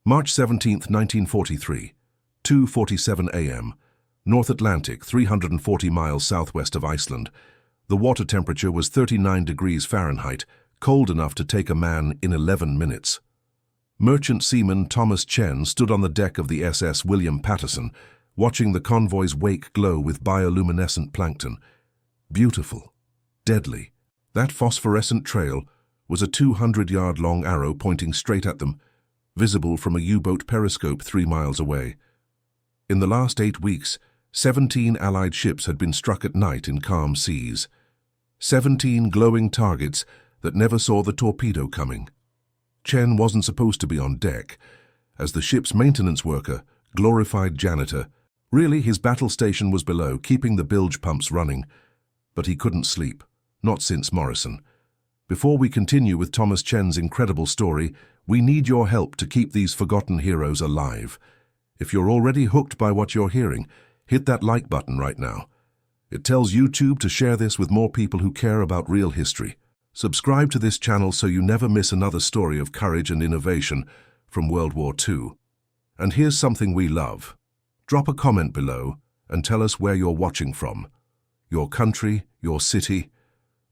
March 17, 1943, 2:47 a.m., North Atlantic, 340 miles southwest of Iceland. The water temperature was 39 degrees Fahrenheit, cold enough to take a man in 11 minutes. Merchant seaman Thomas Chen stood on the deck of the SS William Patterson, watching the convoy's wake glow with bioluminescent plankton. Beautiful. Deadly. That phosphorescent trail was a 200-yard-long arrow pointing straight at them, visible from a U-boat periscope 3 miles away. In the last 8 weeks, 17 Allied ships had been struck at night in calm seas. 17 glowing targets that never saw the torpedo coming. Chen wasn't supposed to be on deck. As the ship's maintenance worker, glorified janitor, really his battle station was below, keeping the bilge pumps running. But he couldn't sleep, not since Morrison. Before we continue with Thomas Chen's incredible story, we need your help to keep these forgotten heroes alive. If you're already hooked by what you're hearing, hit that like button right now. It tells YouTube to share this with more people who care about real history. Subscribe to this channel so you never miss another story of courage and innovation from World War II. And here's something we love. Drop a comment below and tell us where you're watching from. Your country, your city.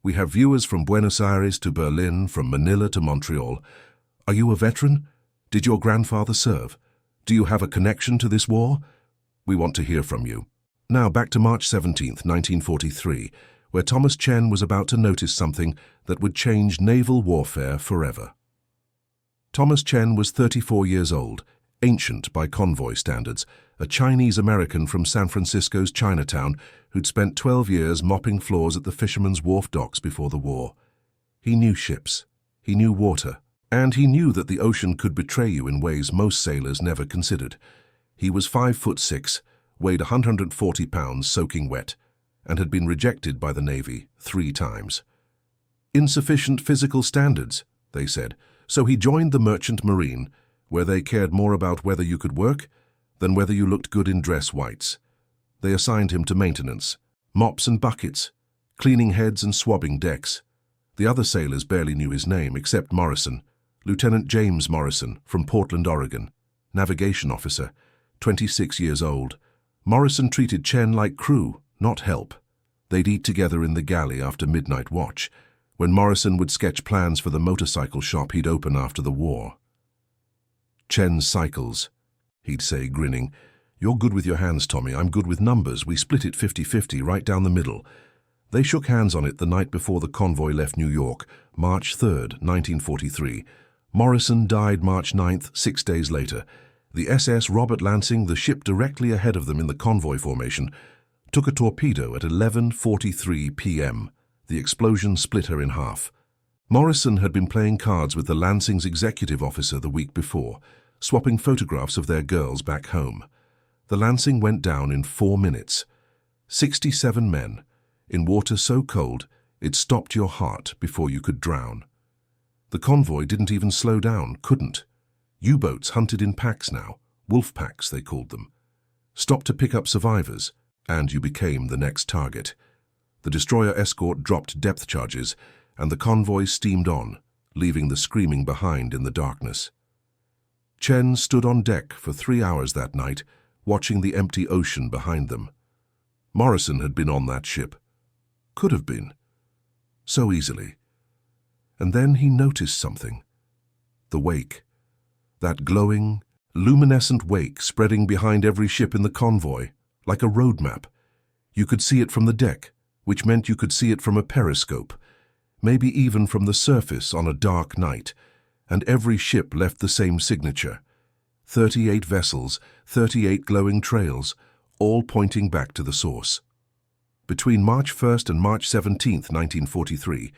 We have viewers from Buenos Aires to Berlin, from Manila to Montreal. Are you a veteran? Did your grandfather serve? Do you have a connection to this war? We want to hear from you. Now back to March 17, 1943, where Thomas Chen was about to notice something that would change naval warfare forever. Thomas Chen was 34 years old, ancient by convoy standards, a Chinese-American from San Francisco's Chinatown who'd spent 12 years mopping floors at the Fisherman's Wharf docks before the war. He knew ships, he knew water, and he knew that the ocean could betray you in ways most sailors never considered. He was 5'6", weighed 140 pounds soaking wet, and had been rejected by the Navy 3 times. Insufficient physical standards, they said, so he joined the Merchant Marine, where they cared more about whether you could work than whether you looked good in dress whites. They assigned him to maintenance, mops and buckets, cleaning heads and swabbing decks. The other sailors barely knew his name except Morrison, Lieutenant James Morrison from Portland, Oregon, navigation officer, 26 years old. Morrison treated Chen like crew, not help. They'd eat together in the galley after midnight watch, when Morrison would sketch plans for the motorcycle shop he'd open after the war. Chen's cycles, he'd say, grinning. You're good with your hands, Tommy. I'm good with numbers. We split it 50-50 right down the middle. They shook hands on it the night before the convoy left New York, March 3rd, 1943. Morrison died March 9th, 6 days later. The SS Robert Lansing, the ship directly ahead of them in the convoy formation, took a torpedo at 11:43 p.m. The explosion split her in half. Morrison had been playing cards with the Lansing's executive officer the week before, swapping photographs of their girls back home. The Lansing went down in 4 minutes. 67 men, in water so cold it stopped your heart before you could drown. The convoy didn't even slow down, couldn't. U-boats hunted in packs now, wolf packs they called them. Stopped to pick up survivors, and you became the next target. The destroyer escort dropped depth charges, and the convoy steamed on, leaving the screaming behind in the darkness. Chen stood on deck for 3 hours that night, watching the empty ocean behind them. Morrison had been on that ship. Could have been. So easily. And then he noticed something. The wake. That glowing, luminescent wake spreading behind every ship in the convoy, like a road map. You could see it from the deck, which meant you could see it from a periscope, maybe even from the surface on a dark night, and every ship left the same signature. 38 vessels, 38 glowing trails, all pointing back to the source. Between March 1st and March 17th, 1943,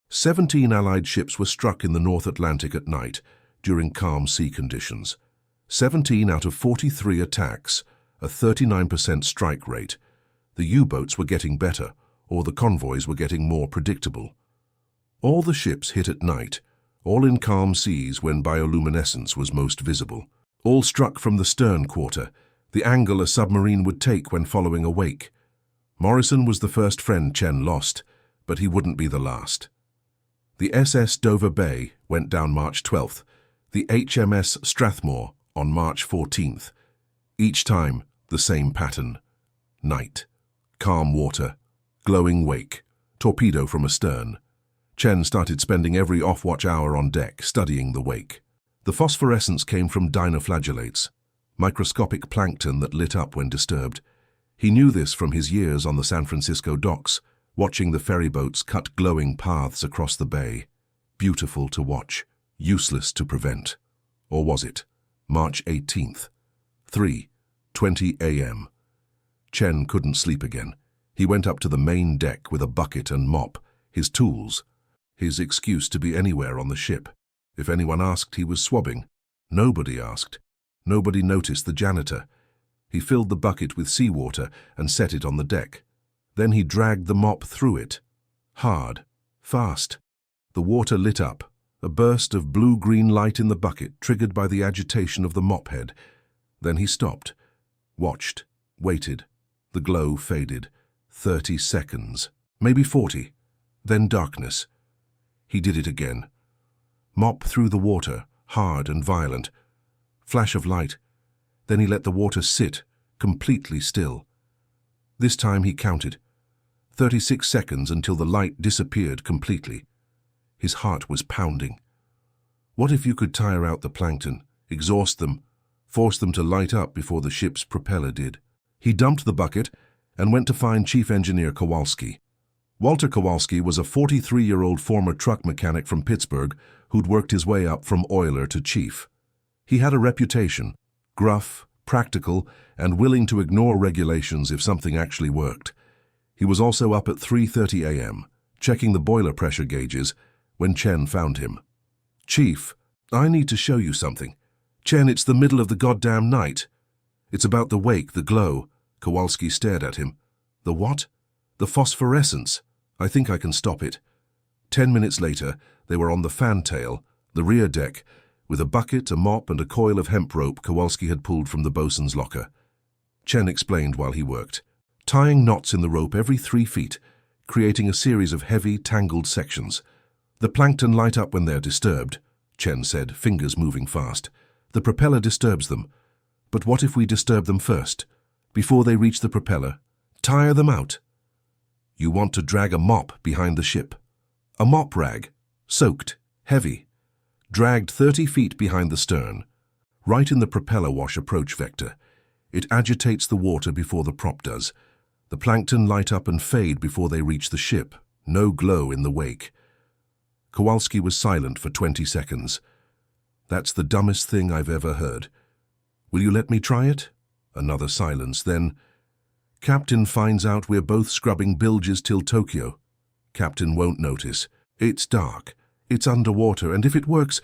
17 Allied ships were struck in the North Atlantic at night during calm sea conditions. 17 out of 43 attacks, a 39% strike rate. The U-boats were getting better, or the convoys were getting more predictable. All the ships hit at night, all in calm seas when bioluminescence was most visible. All struck from the stern quarter, the angle a submarine would take when following a wake. Morrison was the first friend Chen lost, but he wouldn't be the last. The SS Dover Bay went down March 12th, the HMS Strathmore on March 14th. Each time, the same pattern. Night. Calm water. Glowing wake. Torpedo from astern. Chen started spending every off-watch hour on deck studying the wake. The phosphorescence came from dinoflagellates, microscopic plankton that lit up when disturbed. He knew this from his years on the San Francisco docks, watching the ferryboats cut glowing paths across the bay. Beautiful to watch, useless to prevent. Or was it? March 18th. 3:20 a.m. Chen couldn't sleep again. He went up to the main deck with a bucket and mop, his tools, his excuse to be anywhere on the ship. If anyone asked, he was swabbing. Nobody asked. Nobody noticed the janitor. He filled the bucket with seawater and set it on the deck. Then he dragged the mop through it. Hard. Fast. The water lit up, a burst of blue-green light in the bucket triggered by the agitation of the mop head. Then he stopped, watched, waited. The glow faded. 30 seconds, maybe 40. Then darkness. He did it again. Mop through the water, hard and violent. Flash of light. Then he let the water sit, completely still. This time he counted. 36 seconds until the light disappeared completely. His heart was pounding. What if you could tire out the plankton, exhaust them, force them to light up before the ship's propeller did? He dumped the bucket and went to find Chief Engineer Kowalski. Walter Kowalski was a 43-year-old former truck mechanic from Pittsburgh who'd worked his way up from oiler to chief. He had a reputation, gruff, practical, and willing to ignore regulations if something actually worked. He was also up at 3:30 a.m., checking the boiler pressure gauges, when Chen found him. "Chief, I need to show you something. Chen, it's the middle of the goddamn night. It's about the wake, the glow." Kowalski stared at him. "The what?" "The phosphorescence. I think I can stop it." 10 minutes later, they were on the fantail, the rear deck, with a bucket, a mop, and a coil of hemp rope Kowalski had pulled from the bosun's locker. Chen explained while he worked, tying knots in the rope every 3 feet, creating a series of heavy, tangled sections. "The plankton light up when they're disturbed," Chen said, fingers moving fast. "The propeller disturbs them. But what if we disturb them first, before they reach the propeller? Tire them out." "You want to drag a mop behind the ship. A mop rag, soaked, heavy, dragged 30 feet behind the stern, right in the propeller wash approach vector. It agitates the water before the prop does. The plankton light up and fade before they reach the ship. No glow in the wake." Kowalski was silent for 20 seconds. "That's the dumbest thing I've ever heard. Will you let me try it?" Another silence, then, "Captain finds out we're both scrubbing bilges till Tokyo. Captain won't notice. It's dark. It's underwater, and if it works,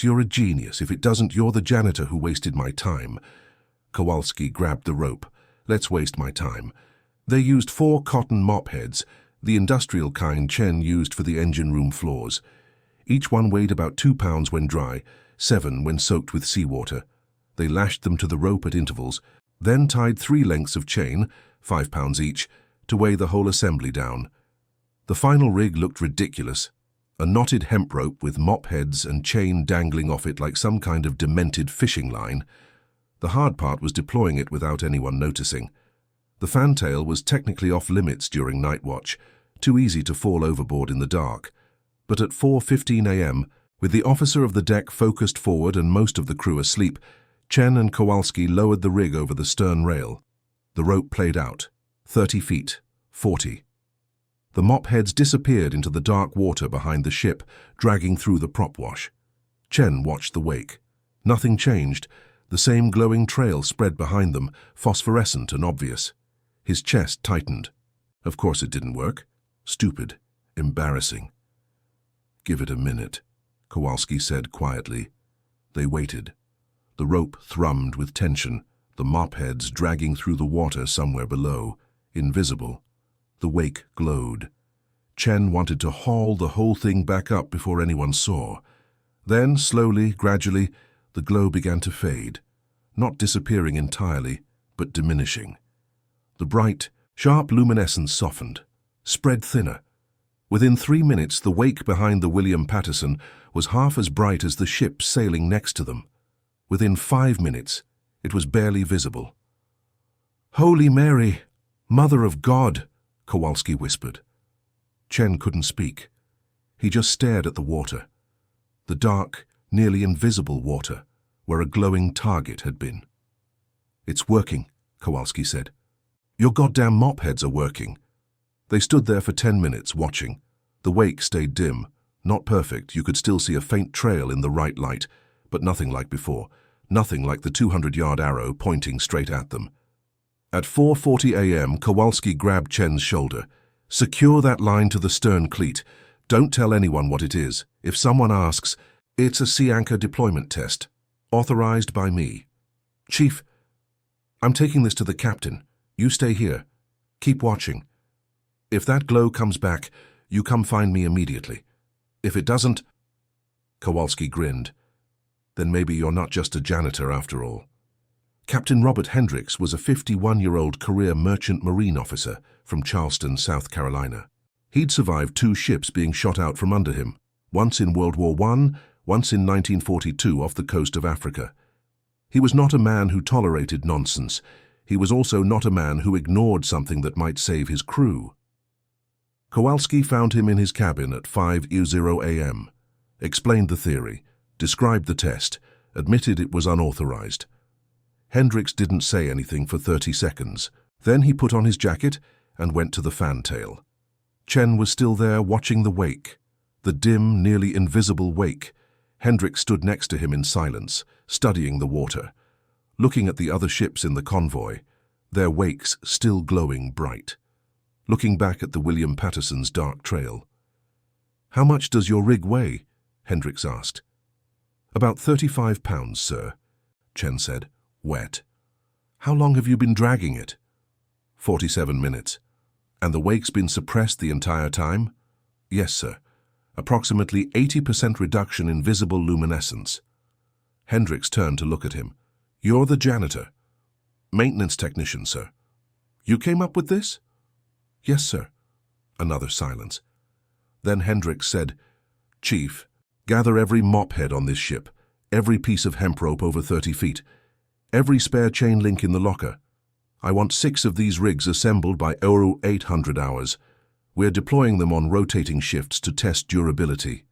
you're a genius. If it doesn't, you're the janitor who wasted my time." Kowalski grabbed the rope. "Let's waste my time." They used 4 cotton mop heads, the industrial kind Chen used for the engine room floors. Each one weighed about 2 pounds when dry, 7 when soaked with seawater. They lashed them to the rope at intervals, then tied 3 lengths of chain, 5 pounds each, to weigh the whole assembly down. The final rig looked ridiculous. A knotted hemp rope with mop heads and chain dangling off it like some kind of demented fishing line. The hard part was deploying it without anyone noticing. The fantail was technically off limits during night watch, too easy to fall overboard in the dark. But at 4:15 a.m., with the officer of the deck focused forward and most of the crew asleep, Chen and Kowalski lowered the rig over the stern rail. The rope played out. 30 feet. 40. The mop heads disappeared into the dark water behind the ship, dragging through the prop wash. Chen watched the wake. Nothing changed. The same glowing trail spread behind them, phosphorescent and obvious. His chest tightened. Of course it didn't work. Stupid. Embarrassing. "Give it a minute," Kowalski said quietly. They waited. The rope thrummed with tension, the mop heads dragging through the water somewhere below, invisible. The wake glowed. Chen wanted to haul the whole thing back up before anyone saw. Then, slowly, gradually, the glow began to fade, not disappearing entirely, but diminishing. The bright, sharp luminescence softened, spread thinner. Within 3 minutes, the wake behind the William Patterson was half as bright as the ship sailing next to them. Within 5 minutes, it was barely visible. "Holy Mary, Mother of God," Kowalski whispered. Chen couldn't speak. He just stared at the water. The dark, nearly invisible water, where a glowing target had been. "It's working," Kowalski said. "Your goddamn mop heads are working." They stood there for 10 minutes, watching. The wake stayed dim. Not perfect, you could still see a faint trail in the right light, but nothing like before. Nothing like the 200-yard arrow pointing straight at them. At 4:40 a.m., Kowalski grabbed Chen's shoulder. "Secure that line to the stern cleat. Don't tell anyone what it is. If someone asks, it's a sea anchor deployment test. Authorized by me. Chief, I'm taking this to the captain. You stay here. Keep watching. If that glow comes back, you come find me immediately. If it doesn't—" Kowalski grinned. "Then maybe you're not just a janitor after all." Captain Robert Hendricks was a 51-year-old career merchant marine officer from Charleston, South Carolina. He'd survived 2 ships being shot out from under him, once in World War I, once in 1942 off the coast of Africa. He was not a man who tolerated nonsense. He was also not a man who ignored something that might save his crew. Kowalski found him in his cabin at 5:00 a.m., explained the theory, described the test, admitted it was unauthorized. Hendricks didn't say anything for 30 seconds. Then he put on his jacket and went to the fantail. Chen was still there watching the wake, the dim, nearly invisible wake. Hendricks stood next to him in silence, studying the water, looking at the other ships in the convoy, their wakes still glowing bright, looking back at the William Patterson's dark trail. "How much does your rig weigh?" Hendricks asked. "About 35 pounds, sir," Chen said, wet. "How long have you been dragging it?" 47 minutes. "And the wake's been suppressed the entire time?" "Yes, sir. Approximately 80% reduction in visible luminescence." Hendricks turned to look at him. "You're the janitor?" "Maintenance technician, sir." "You came up with this?" "Yes, sir." Another silence. Then Hendricks said, "Chief, gather every mop head on this ship, every piece of hemp rope over 30 feet, every spare chain link in the locker. I want 6 of these rigs assembled by 0800 hours. We're deploying them on rotating shifts to test durability."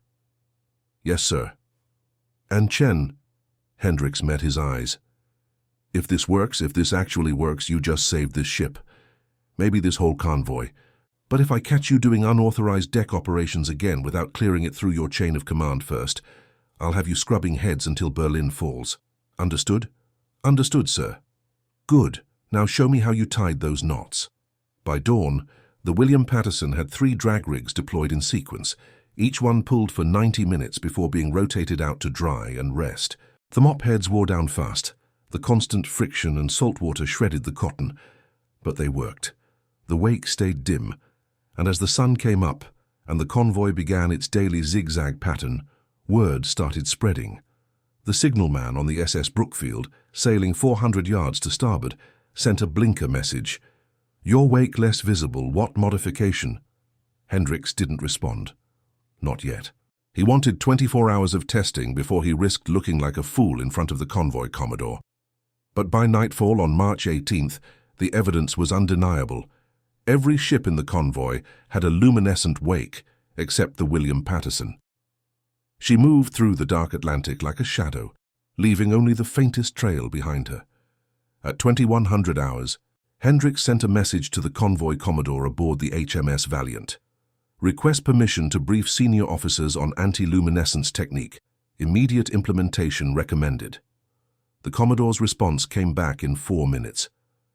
"Yes, sir." "And Chen," Hendricks met his eyes. "If this works, if this actually works, you just saved this ship. Maybe this whole convoy. But if I catch you doing unauthorized deck operations again without clearing it through your chain of command first, I'll have you scrubbing heads until Berlin falls. Understood?" "Understood, sir." "Good. Now show me how you tied those knots." By dawn, the William Patterson had 3 drag rigs deployed in sequence, each one pulled for 90 minutes before being rotated out to dry and rest. The mop heads wore down fast. The constant friction and salt water shredded the cotton, but they worked. The wake stayed dim, and as the sun came up and the convoy began its daily zigzag pattern, word started spreading. The signalman on the SS Brookfield, sailing 400 yards to starboard, sent a blinker message. "Your wake less visible, what modification?" Hendricks didn't respond. Not yet. He wanted 24 hours of testing before he risked looking like a fool in front of the convoy commodore. But by nightfall on March 18th, the evidence was undeniable. Every ship in the convoy had a luminescent wake, except the William Patterson. She moved through the dark Atlantic like a shadow, leaving only the faintest trail behind her. At 2100 hours, Hendricks sent a message to the convoy commodore aboard the HMS Valiant. "Request permission to brief senior officers on anti-luminescence technique. Immediate implementation recommended." The commodore's response came back in 4 minutes.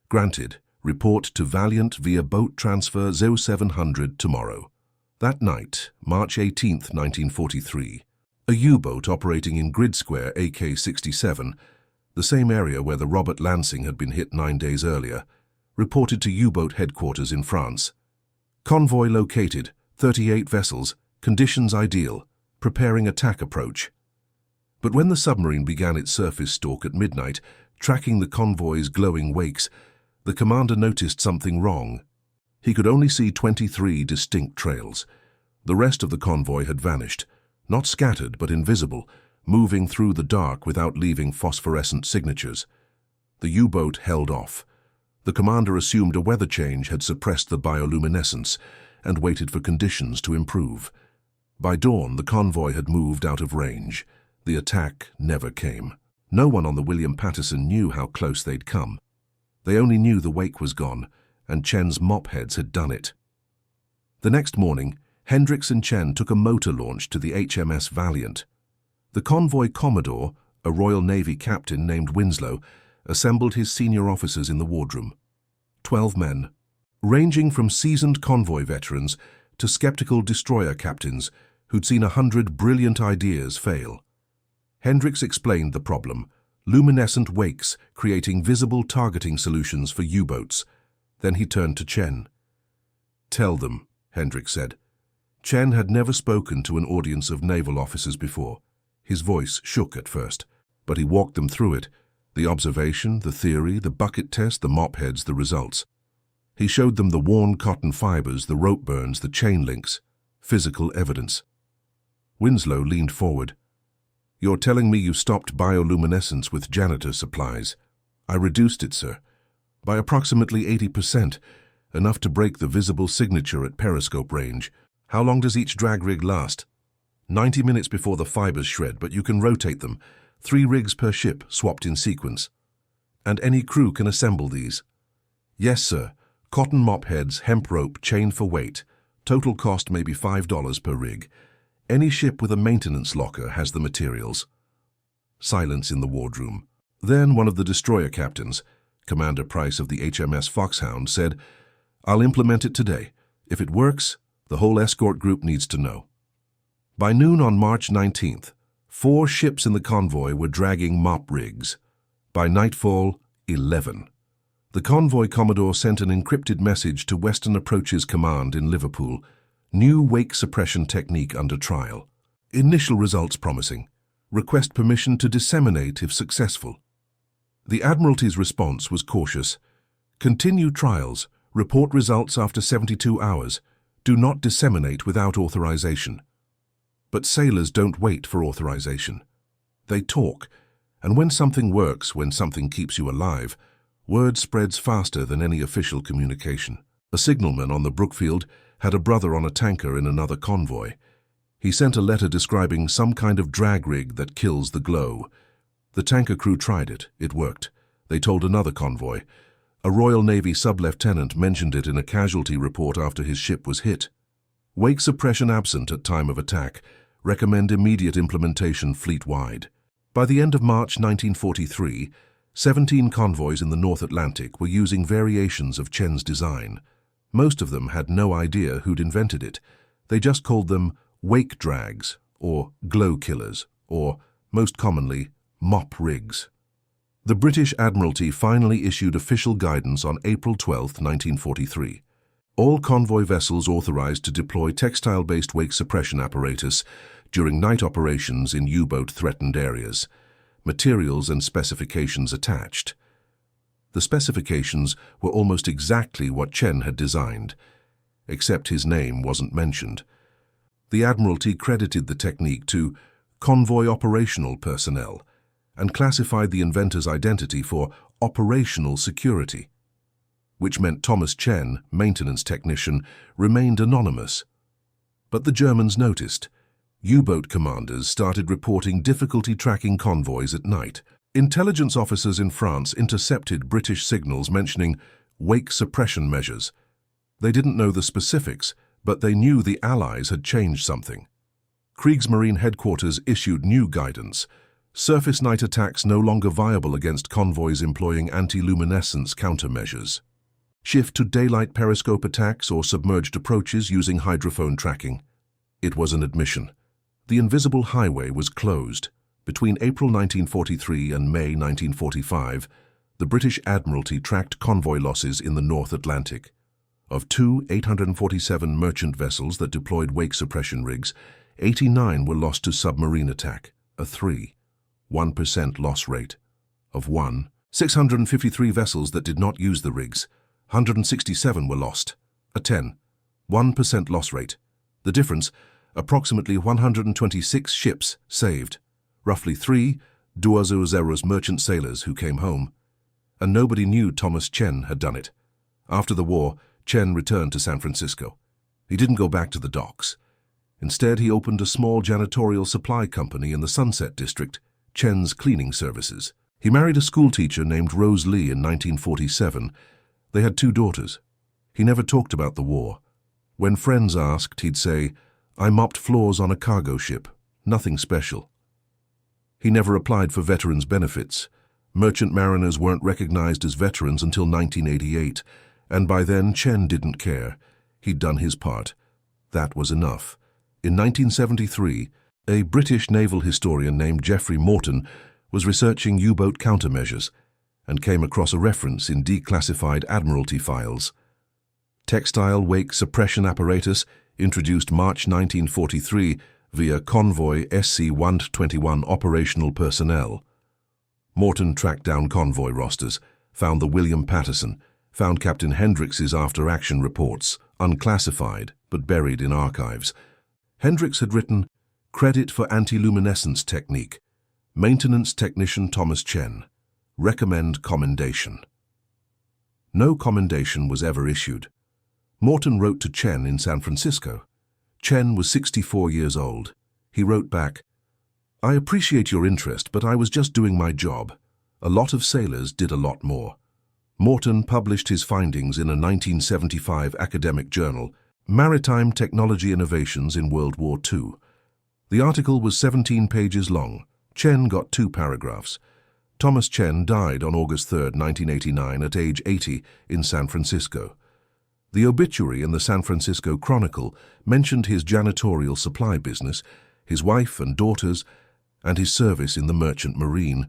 "Granted. Report to Valiant via boat transfer 0700 tomorrow." That night, March 18, 1943, a U-boat operating in Grid Square AK-67, the same area where the Robert Lansing had been hit 9 days earlier, reported to U-boat headquarters in France. "Convoy located, 38 vessels, conditions ideal, preparing attack approach." But when the submarine began its surface stalk at midnight, tracking the convoy's glowing wakes, the commander noticed something wrong. He could only see 23 distinct trails. The rest of the convoy had vanished, not scattered but invisible, moving through the dark without leaving phosphorescent signatures. The U-boat held off. The commander assumed a weather change had suppressed the bioluminescence and waited for conditions to improve. By dawn, the convoy had moved out of range. The attack never came. No one on the William Patterson knew how close they'd come. They only knew the wake was gone, and Chen's mopheads had done it. The next morning, Hendricks and Chen took a motor launch to the HMS Valiant. The convoy commodore, a Royal Navy captain named Winslow, assembled his senior officers in the wardroom. 12 men, ranging from seasoned convoy veterans to skeptical destroyer captains who'd seen 100 brilliant ideas fail. Hendricks explained the problem: luminescent wakes creating visible targeting solutions for U-boats. Then he turned to Chen. "Tell them," Hendricks said. Chen had never spoken to an audience of naval officers before. His voice shook at first, but he walked them through it: the observation, the theory, the bucket test, the mopheads, the results. He showed them the worn cotton fibers, the rope burns, the chain links, physical evidence. Winslow leaned forward. "You're telling me you stopped bioluminescence with Janitor supplies?" "I reduced it, sir, by approximately 80%, enough to break the visible signature at periscope range." "How long does each drag rig last?" 90 minutes before the fibers shred, but you can rotate them. 3 rigs per ship, swapped in sequence. "And any crew can assemble these?" "Yes, sir. Cotton mop heads, hemp rope, chain for weight. Total cost maybe $5 per rig. Any ship with a maintenance locker has the materials." Silence in the wardroom. Then one of the destroyer captains, Commander Price of the HMS Foxhound, said, "I'll implement it today. If it works, the whole escort group needs to know." By noon on March 19th, 4 ships in the convoy were dragging mop rigs. By nightfall, 11. The convoy commodore sent an encrypted message to Western Approaches Command in Liverpool: "New wake suppression technique under trial. Initial results promising. Request permission to disseminate if successful." The Admiralty's response was cautious: "Continue trials. Report results after 72 hours. Do not disseminate without authorization." But sailors don't wait for authorization. They talk, and when something works, when something keeps you alive, word spreads faster than any official communication. A signalman on the Brookfield had a brother on a tanker in another convoy. He sent a letter describing some kind of drag rig that kills the glow. The tanker crew tried it. It worked. They told another convoy. A Royal Navy sub-lieutenant mentioned it in a casualty report after his ship was hit. Wake suppression absent at time of attack. Recommend immediate implementation fleet-wide. By the end of March 1943, 17 convoys in the North Atlantic were using variations of Chen's design. Most of them had no idea who'd invented it. They just called them wake drags, or glow killers, or, most commonly, mop rigs. The British Admiralty finally issued official guidance on April 12, 1943. All convoy vessels authorized to deploy textile-based wake suppression apparatus during night operations in U-boat threatened areas. Materials and specifications attached. The specifications were almost exactly what Chen had designed, except his name wasn't mentioned. The Admiralty credited the technique to convoy operational personnel and classified the inventor's identity for operational security, which meant Thomas Chen, maintenance technician, remained anonymous. But the Germans noticed. U-boat commanders started reporting difficulty tracking convoys at night. Intelligence officers in France intercepted British signals mentioning wake suppression measures. They didn't know the specifics, but they knew the Allies had changed something. Kriegsmarine headquarters issued new guidance. Surface night attacks no longer viable against convoys employing anti-luminescence countermeasures. Shift to daylight periscope attacks or submerged approaches using hydrophone tracking. It was an admission. The invisible highway was closed. Between April 1943 and May 1945, the British Admiralty tracked convoy losses in the North Atlantic. Of 2 847 merchant vessels that deployed wake suppression rigs, 89 were lost to submarine attack, a 1% loss rate. Of 653 vessels that did not use the rigs, 167 were lost, a 1% loss rate. The difference, approximately 126 ships saved. roughly 3,200 merchant sailors who came home, and nobody knew Thomas Chen had done it. After the war, Chen returned to San Francisco. He didn't go back to the docks. Instead, he opened a small janitorial supply company in the Sunset District, Chen's Cleaning Services. He married a schoolteacher named Rose Lee in 1947. They had 2 daughters. He never talked about the war. When friends asked, he'd say, "I mopped floors on a cargo ship. Nothing special." He never applied for veterans' benefits. Merchant mariners weren't recognized as veterans until 1988, and by then Chen didn't care. He'd done his part. That was enough. In 1973, a British naval historian named Geoffrey Morton was researching U-boat countermeasures and came across a reference in declassified Admiralty files. Textile wake suppression apparatus introduced March 1943 via convoy SC-121 operational personnel. Morton tracked down convoy rosters, found the William Patterson, found Captain Hendricks's after-action reports, unclassified but buried in archives. Hendricks had written, "Credit for anti-luminescence technique. Maintenance technician Thomas Chen. Recommend commendation." No commendation was ever issued. Morton wrote to Chen in San Francisco. Chen was 64 years old. He wrote back, "I appreciate your interest, but I was just doing my job. A lot of sailors did a lot more." Morton published his findings in a 1975 academic journal, Maritime Technology Innovations in World War II. The article was 17 pages long. Chen got 2 paragraphs. Thomas Chen died on August 3, 1989, at age 80 in San Francisco. The obituary in the San Francisco Chronicle mentioned his janitorial supply business, his wife and daughters, and his service in the Merchant Marine.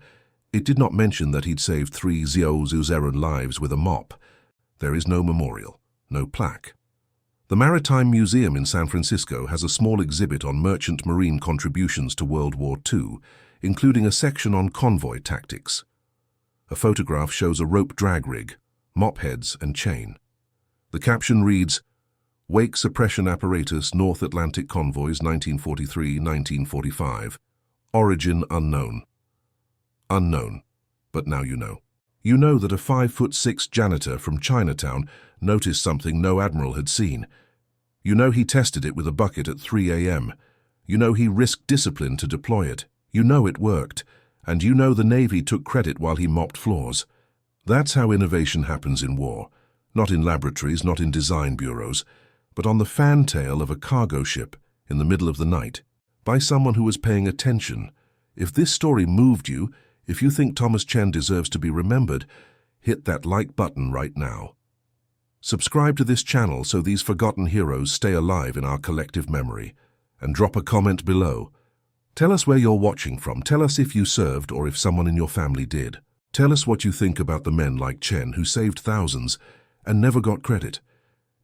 It did not mention that he'd saved 3,000 lives with a mop. There is no memorial, no plaque. The Maritime Museum in San Francisco has a small exhibit on merchant marine contributions to World War II, including a section on convoy tactics. A photograph shows a rope drag rig, mop heads and chain. The caption reads, "Wake suppression apparatus North Atlantic convoys 1943-1945. Origin unknown." Unknown, but now you know. You know that a 5'6" janitor from Chinatown noticed something no admiral had seen. You know he tested it with a bucket at 3 a.m. You know he risked discipline to deploy it. You know it worked. And you know the Navy took credit while he mopped floors. That's how innovation happens in war. Not in laboratories, not in design bureaus, but on the fantail of a cargo ship in the middle of the night, by someone who was paying attention. If this story moved you, if you think Thomas Chen deserves to be remembered, hit that like button right now. Subscribe to this channel so these forgotten heroes stay alive in our collective memory. And drop a comment below. Tell us where you're watching from. Tell us if you served or if someone in your family did. Tell us what you think about the men like Chen who saved thousands and never got credit.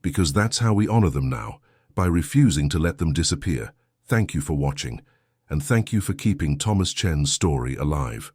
Because that's how we honor them now, by refusing to let them disappear. Thank you for watching, and thank you for keeping Thomas Chen's story alive.